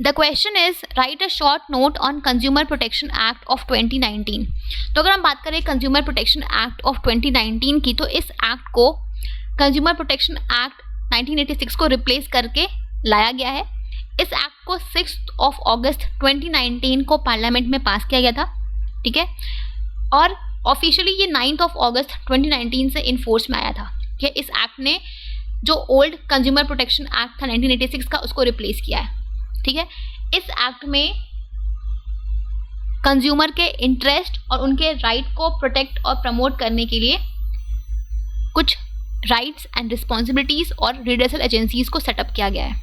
The question is right a short note on consumer protection act of 2019। तो अगर हम बात करें कंज्यूमर प्रोटेक्शन एक्ट ऑफ 2019 की, तो इस एक्ट को कंज्यूमर प्रोटेक्शन एक्ट 1986 को रिप्लेस करके लाया गया है। इस एक्ट को 6 अगस्त 2019 को पार्लियामेंट में पास किया गया था, ठीक है, और ऑफिशियली ये 9 अगस्त 2019 से इन्फोर्स में आया था। ठीक है, इस एक्ट ने जो ओल्ड कंज्यूमर प्रोटेक्शन एक्ट था 1986 का, उसको रिप्लेस किया है। ठीक है, इस एक्ट में कंज्यूमर के इंटरेस्ट और उनके राइट को प्रोटेक्ट और प्रमोट करने के लिए कुछ राइट्स एंड रिस्पॉन्सिबिलिटीज और रिड्रेसल एजेंसीज को सेटअप किया गया है।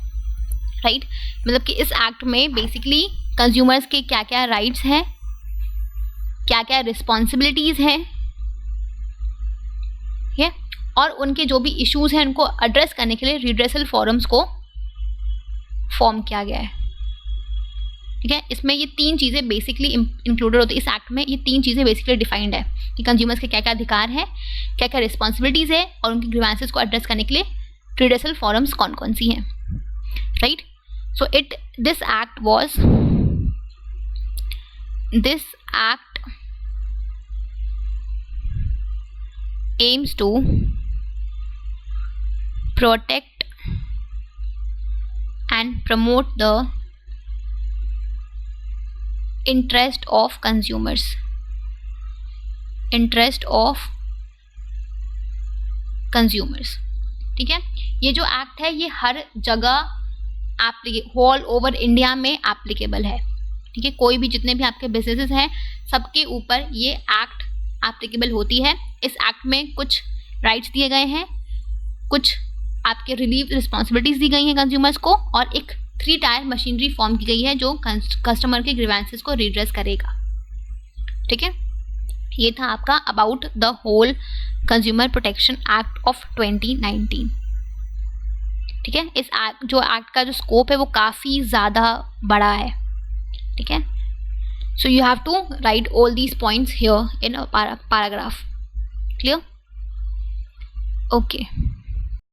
राइट, मतलब कि इस एक्ट में बेसिकली कंज्यूमर्स के क्या क्या राइट्स हैं, क्या क्या रिस्पॉन्सिबिलिटीज हैं, ठीक है, और उनके जो भी इश्यूज हैं उनको एड्रेस करने के लिए रिड्रेसल फोरम्स को फॉर्म किया गया है। ठीक है, इसमें ये 3 चीज़ें बेसिकली इंक्लूडेड होती है। इस एक्ट में ये 3 चीज़ें बेसिकली डिफाइंड है कि कंज्यूमर्स के क्या क्या अधिकार हैं, क्या क्या रिस्पॉन्सिबिलिटीज़ है, और उनकी ग्रीवेंसेस को एड्रेस करने के लिए रिड्रेसल फोरम्स कौन कौन सी हैं। Right, so this act aims to protect and promote the interest of consumers, ठीक है, ये जो एक्ट है ये हर जगह ऑल ओवर इंडिया में एप्लीकेबल है। ठीक है, कोई भी जितने भी आपके बिजनेसेस हैं सबके ऊपर ये एक्ट एप्लीकेबल होती है। इस एक्ट में कुछ राइट्स दिए गए हैं, कुछ आपके रिलीव रिस्पॉन्सिबिलिटीज दी गई हैं कंज्यूमर्स को, और एक 3 टायर मशीनरी फॉर्म की गई है जो कस्टमर के ग्रीवेंसेस को रिड्रेस करेगा। ठीक है, ये था आपका about the whole consumer protection act of 2019। ठीक है, इस जो एक्ट का जो स्कोप है वो काफ़ी ज़्यादा बड़ा है। ठीक है, so you have to write all these points here in a paragraph. Clear? Okay.